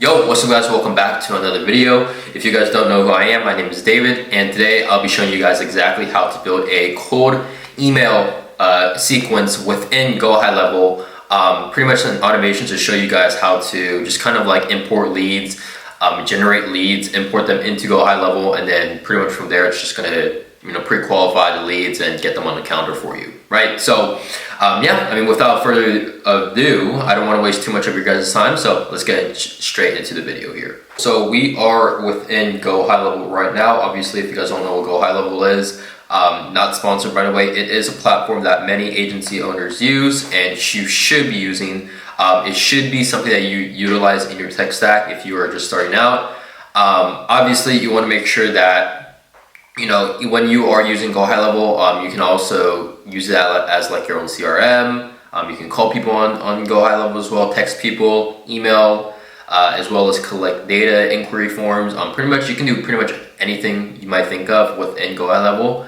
Yo, what's up guys, welcome back to another video. If you guys don't know who I am, my name is David, and today I'll be showing you guys exactly how to build a cold email sequence within Go High Level. Pretty much an automation to show you guys how to just kind of like import leads, generate leads, import them into Go High Level, and then pretty much from there it's just gonna pre-qualify the leads and get them on the calendar for you, right? So yeah, I mean, without further ado, I don't want to waste too much of your guys' time, so let's get straight into the video here. So we are within Go High Level right now. Obviously, if you guys don't know what Go High Level is, not sponsored by the way, it is a platform that many agency owners use and you should be using. It should be something that you utilize in your tech stack if you are just starting out. Obviously, you want to make sure that when you are using Go High Level, you can also use that as like your own CRM. You can call people on Go High Level as well, text people, email, as well as collect data, inquiry forms. Pretty much, you can do pretty much anything you might think of within Go High Level.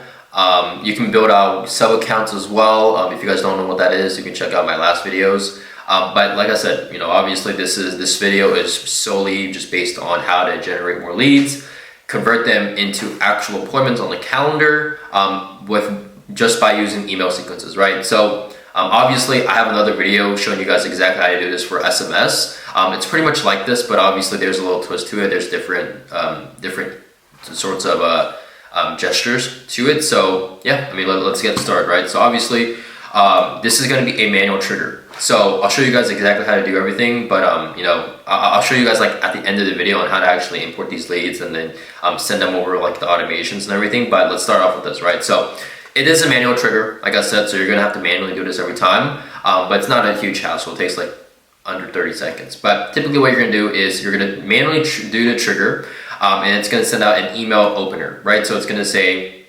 You can build out sub accounts as well. If you guys don't know what that is, you can check out my last videos. But like I said, obviously this video is solely just based on how to generate more leads, convert them into actual appointments on the calendar just by using email sequences, right? So obviously I have another video showing you guys exactly how to do this for SMS. It's pretty much like this, but obviously there's a little twist to it. There's different sorts of gestures to it. So yeah, I mean, let's get started, right? So obviously this is going to be a manual trigger. So I'll show you guys exactly how to do everything, but I'll show you guys like at the end of the video on how to actually import these leads and then send them over like the automations and everything. But let's start off with this, right? So it is a manual trigger, like I said, so you're gonna have to manually do this every time, but it's not a huge hassle. It takes like under 30 seconds. But typically what you're gonna do is you're gonna manually do the trigger, and it's gonna send out an email opener, right? So it's gonna say,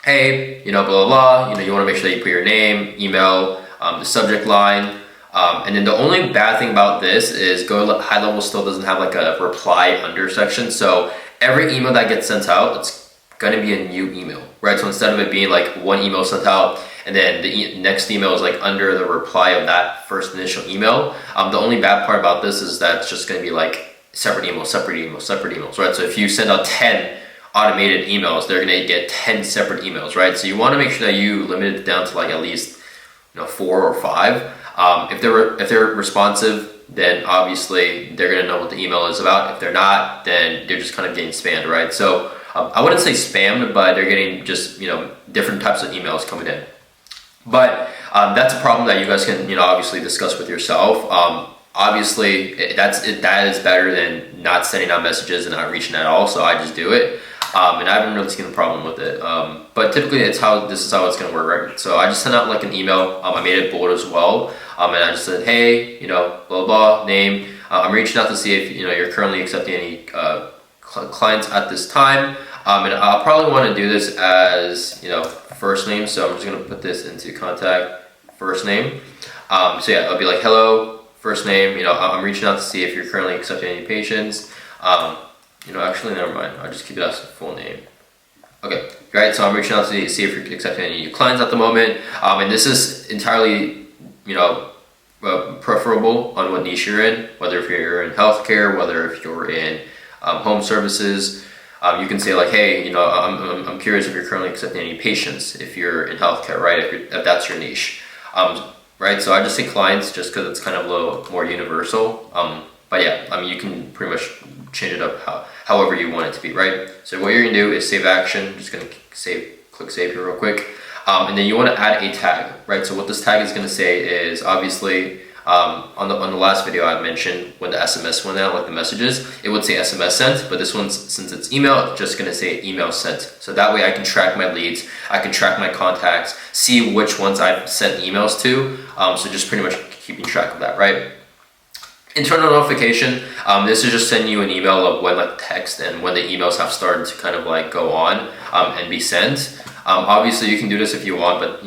hey, blah, blah, blah, you wanna make sure that you put your name, email, the subject line, and then the only bad thing about this is Go High Level still doesn't have like a reply under section. So every email that gets sent out, it's gonna be a new email, right? So instead of it being like one email sent out and then the next email is like under the reply of that first initial email, the only bad part about this is that it's just gonna be like separate emails, right? So if you send out 10 automated emails, they're gonna get 10 separate emails, right? So you wanna make sure that you limit it down to like at least 4 or 5. If they're responsive, then obviously they're gonna know what the email is about. If they're not, then they're just kind of getting spammed, right? So I wouldn't say spammed, but they're getting just different types of emails coming in. But that's a problem that you guys can obviously discuss with yourself. Obviously that is better than not sending out messages and not reaching at all. So I just do it. And I haven't really seen a problem with it. But typically this is how it's gonna work, right? So I just sent out like an email. I made it bold as well. And I just said, hey, blah, blah, name. I'm reaching out to see if you're currently accepting any clients at this time. And I'll probably want to do this as first name. So I'm just gonna put this into contact first name. So yeah, I'll be like, hello, first name. I'm reaching out to see if you're currently accepting any patients. Actually, never mind. I'll just keep it as a full name. Okay, right. So I'm reaching out to see if you're accepting any new clients at the moment. And this is entirely, preferable on what niche you're in. Whether if you're in healthcare, whether if you're in home services, you can say like, hey, I'm curious if you're currently accepting any patients. If you're in healthcare, right? If that's your niche, right? So I just say clients just because it's kind of a little more universal. But yeah, I mean, you can pretty much change it up however you want it to be, right? So what you're gonna do is save action. Just gonna click save here real quick. And then you wanna add a tag, right? So what this tag is gonna say is obviously, on the last video I mentioned when the SMS went out, like the messages, it would say SMS sent, but this one, since it's email, it's just gonna say email sent. So that way I can track my leads, I can track my contacts, see which ones I've sent emails to. So just pretty much keeping track of that, right? Internal notification, this is just sending you an email of when like text and when the emails have started to kind of like go on and be sent. Obviously you can do this if you want, but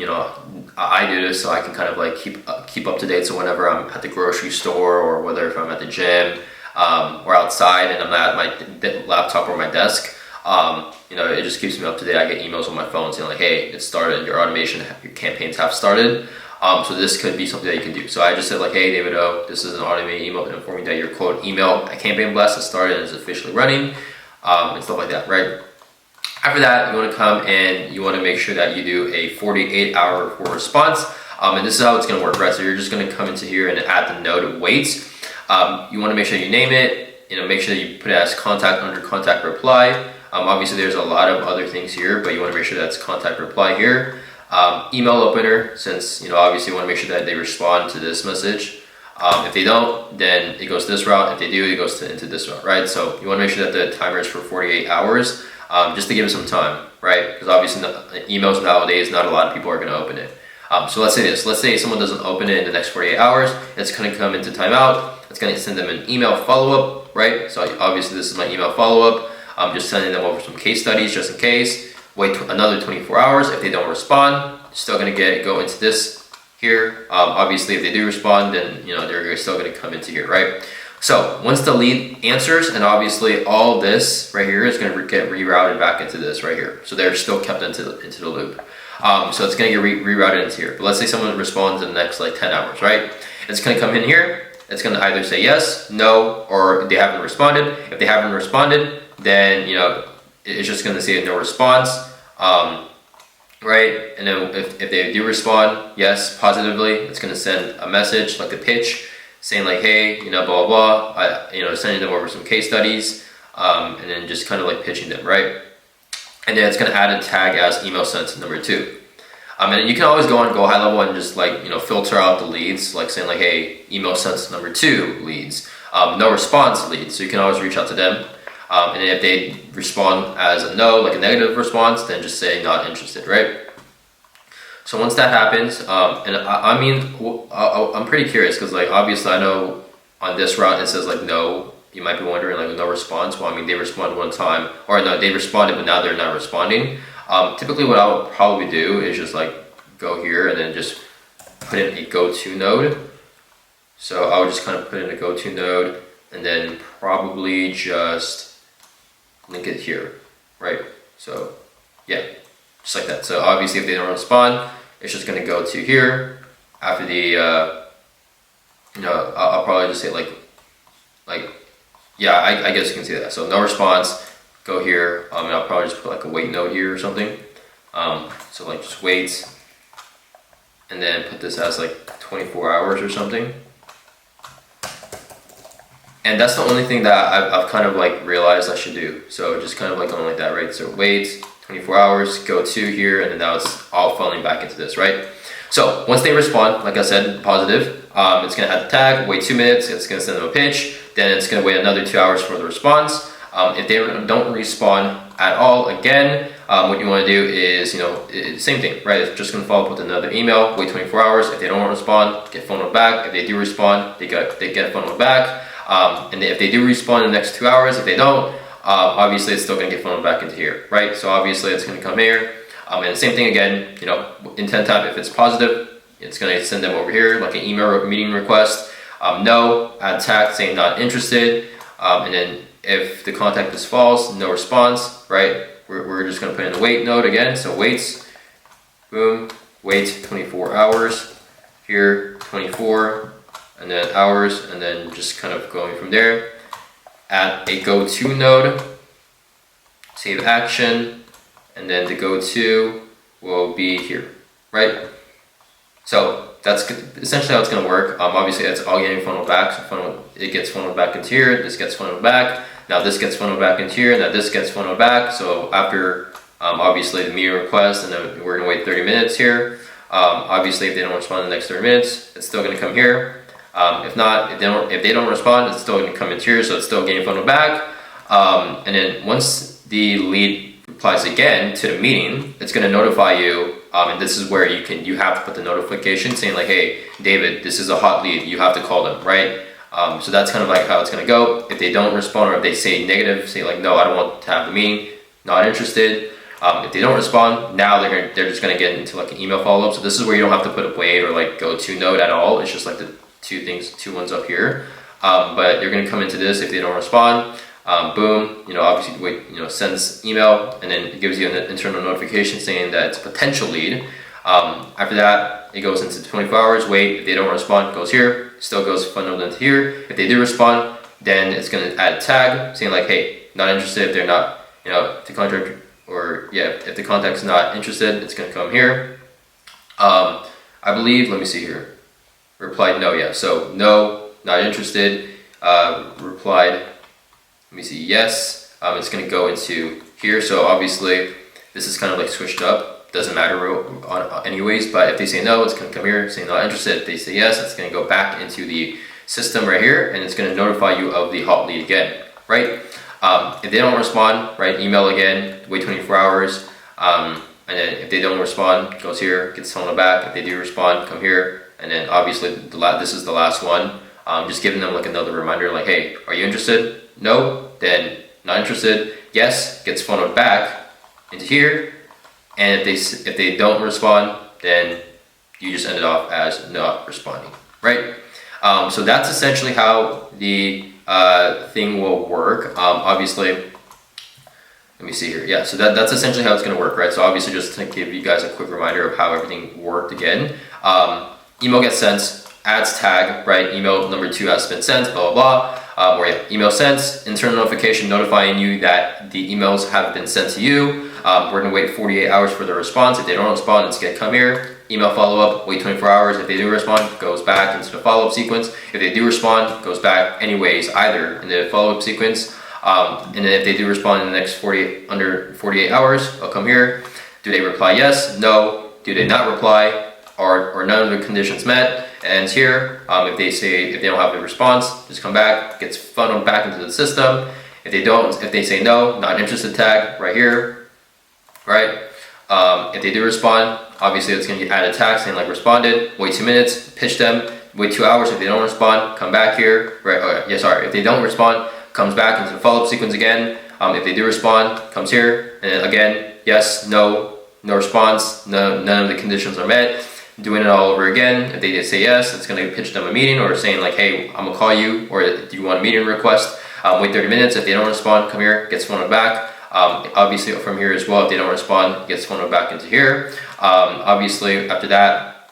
I do this so I can kind of like keep up to date. So whenever I'm at the grocery store or whether if I'm at the gym or outside and I'm at my laptop or my desk, it just keeps me up to date. I get emails on my phone saying like, hey, it started, your automation, your campaigns have started. So this could be something that you can do. So I just said like, hey, David O, this is an automated email informing that your quote email campaign blast has started and is officially running, and stuff like that, right? After that, you want to come and you want to make sure that you do a 48-hour response. And this is how it's going to work, right? So you're just going to come into here and add the node waits. You want to make sure you name it, make sure that you put it as contact under contact reply. Obviously there's a lot of other things here, but you want to make sure that's contact reply here. Email opener, since obviously you want to make sure that they respond to this message. If they don't, then it goes this route. If they do, it goes into this route, right? So you want to make sure that the timer is for 48 hours, just to give it some time, right? Because obviously emails nowadays, not a lot of people are going to open it. So let's say this. Let's say someone doesn't open it in the next 48 hours. It's going to come into timeout. It's going to send them an email follow-up, right? So obviously this is my email follow-up. I'm just sending them over some case studies just in case. Wait another 24 hours. If they don't respond, still going to go into this here. Obviously, if they do respond, then they're still going to come into here, right? So once the lead answers, and obviously all this right here is going to get rerouted back into this right here. So they're still kept into the loop. So it's going to get rerouted into here. But let's say someone responds in the next like 10 hours, right? It's going to come in here. It's going to either say yes, no, or they haven't responded. If they haven't responded, then it's just going to say no response, right? And then if they do respond, yes, positively, it's going to send a message like a pitch saying like, hey, blah blah blah, sending them over some case studies, and then just kind of like pitching them, right? And then it's going to add a tag as email sent number 2. And you can always go on Go High Level and just like filter out the leads, like saying like, hey, email sent number 2 leads, no response leads. So you can always reach out to them. And if they respond as a no, like a negative response, then just say not interested, right? So once that happens, and I'm pretty curious because like obviously I know on this route it says like no. You might be wondering like no response. Well, they responded one time, or no, they responded but now they're not responding. Typically what I would probably do is just like go here and then just put in a go-to node. So I would just kind of put in a go-to node and then probably just link it here, right? So yeah, just like that. So obviously if they don't respond, it's just going to go to here after the I'll probably just say like yeah, I guess you can see that. So no response, go here, and I'll probably just put like a wait node here or something. So like just wait, and then put this as like 24 hours or something. And that's the only thing that I've kind of like realized I should do. So just kind of like going like that, right? So wait 24 hours, go to here, and then now it's all funneling back into this, right? So once they respond, like I said, positive, it's going to add the tag, wait 2 minutes, it's going to send them a pitch, then it's going to wait another 2 hours for the response. If they don't respond at all again, what you want to do is, same thing, right? It's just going to follow up with another email, wait 24 hours. If they don't respond, get funneled back. If they do respond, they get funneled back. And if they do respond in the next 2 hours, if they don't, obviously it's still going to get funneled back into here, right? So obviously it's going to come here. And the same thing again, intent type, if it's positive, it's going to send them over here like an email meeting request. No, add tag saying not interested. And then if the contact is false, no response, right? We're just going to put in a wait node again. So waits, boom, wait 24 hours, here 24, and then hours, and then just kind of going from there. Add a go-to node, save action, and then the go-to will be here, right? So that's essentially how it's going to work. Obviously, it's all getting funneled back. So it gets funneled back into here. This gets funneled back. Now this gets funneled back into here. Now this gets funneled back. So after obviously the meeting request, and then we're going to wait 30 minutes here. Obviously, if they don't respond in the next 30 minutes, it's still going to come here. If not, if they don't respond, it's still going to come into here. So it's still getting funneled back. And then once the lead replies again to the meeting, it's going to notify you. And this is where you have to put the notification saying like, hey, David, this is a hot lead. You have to call them, right? So that's kind of like how it's going to go. If they don't respond, or if they say negative, say like, no, I don't want to have the meeting, not interested. If they don't respond, now they're just going to get into like an email follow-up. So this is where you don't have to put a wait or like go to node at all. It's just like the two ones up here. But you're going to come into this if they don't respond. Boom, obviously wait, sends email, and then it gives you an internal notification saying that it's a potential lead. After that, it goes into 24 hours, wait. If they don't respond, it goes here, still goes funneled into here. If they do respond, then it's gonna add a tag saying like, hey, not interested. If they're not, if the contract, or yeah, if the contact's not interested, it's gonna come here. I believe, let me see here. Replied no, yeah. So no, not interested. Replied, let me see, yes. It's gonna go into here. So obviously this is kind of like switched up. Doesn't matter anyways, but if they say no, it's gonna come here, saying not interested. If they say yes, it's gonna go back into the system right here, and it's gonna notify you of the hot lead again, right? If they don't respond, right, email again, wait 24 hours, and then if they don't respond, goes here, gets funneled back. If they do respond, come here, and then obviously this is the last one. Just giving them like another reminder, like, hey, are you interested? No, then not interested. Yes, gets funneled back into here, and if they don't respond, then you just end it off as not responding, right? So that's essentially how the thing will work. Obviously, let me see here. Yeah, so that's essentially how it's going to work, right? So obviously, just to give you guys a quick reminder of how everything worked again. Email gets sent, ads tag, right? Email number 2 has been sent, blah, blah, blah. Or yeah, email sent, internal notification notifying you that the emails have been sent to you. We're going to wait 48 hours for the response. If they don't respond, it's going to come here. Email follow-up, wait 24 hours. If they do respond, goes back into the follow-up sequence. If they do respond, goes back anyways, either in the follow-up sequence. And then if they do respond in the next under 48 hours, I'll come here. Do they reply yes? No. Do they not reply? Or none of the conditions met? And here, if they don't have a response, just come back, gets funneled back into the system. If they say no, not interested tag right here, right? If they do respond, obviously it's going to get added tag saying like responded, wait 2 minutes, pitch them, wait 2 hours. If they don't respond, come back here, right? If they don't respond, comes back into the follow-up sequence again. If they do respond, comes here, and then again, yes, no response, none of the conditions are met. Doing it all over again. If they say yes, it's going to pitch them a meeting, or saying like, hey, I'm going to call you, or do you want a meeting request? Wait 30 minutes. If they don't respond, come here, gets funneled back. Obviously from here as well, if they don't respond, gets funneled back into here. Obviously after that,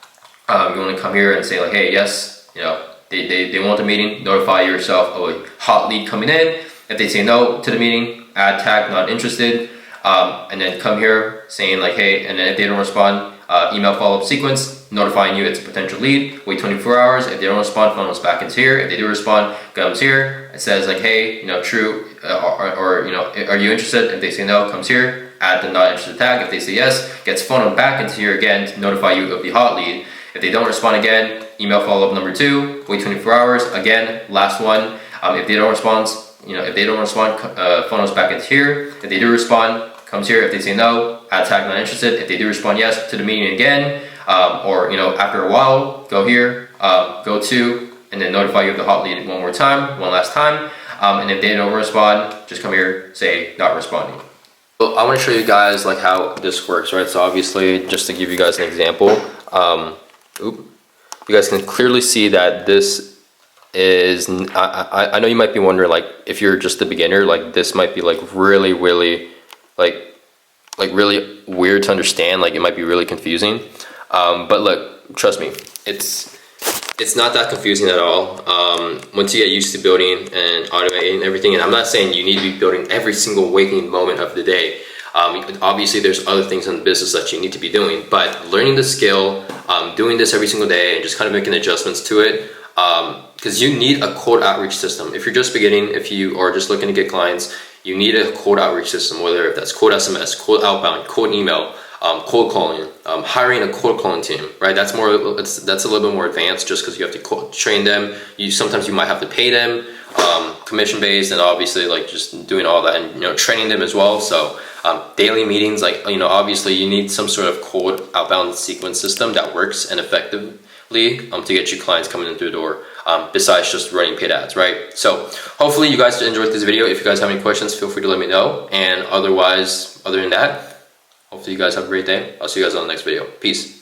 you want to come here and say like, hey, yes, they want the meeting, notify yourself of a hot lead coming in. If they say no to the meeting, add tag not interested, and then come here saying like, hey, and then if they don't respond, email follow-up sequence notifying you it's a potential lead. Wait 24 hours. If they don't respond, funnels back into here. If they do respond, comes here. It says like, hey, true, or are you interested? If they say no, comes here. Add the not interested tag. If they say yes, gets funneled back into here again to notify you of the hot lead. If they don't respond again, email follow-up number 2. Wait 24 hours. Again, last one. If they don't respond, funnels back into here. If they do respond, comes here. If they say no, add tag not interested. If they do respond yes to the meeting again, or after a while, go here, go to, and then notify you of the hot lead one last time. And if they don't respond, just come here, say not responding. So I want to show you guys like how this works, right? So obviously, just to give you guys an example, you guys can clearly see that this is. I know you might be wondering, like, if you're just a beginner, like this might be like really really weird to understand. Like it might be really confusing. But look, trust me, it's not that confusing at all. Once you get used to building and automating everything, and I'm not saying you need to be building every single waking moment of the day. Obviously there's other things in the business that you need to be doing, but learning the skill, doing this every single day and just kind of making adjustments to it, because you need a cold outreach system. If you're just beginning, if you are just looking to get clients, you need a cold outreach system, whether if that's cold SMS, cold outbound, cold email, cold calling, hiring a cold calling team, right? That's a little bit more advanced, just because you have to train them. Sometimes you might have to pay them, commission based, and obviously like just doing all that and training them as well. So daily meetings, like obviously you need some sort of cold outbound sequence system that works and effectively to get you clients coming in through the door, besides just running paid ads, right? So hopefully you guys enjoyed this video. If you guys have any questions, feel free to let me know. And other than that, hopefully you guys have a great day. I'll see you guys on the next video. Peace.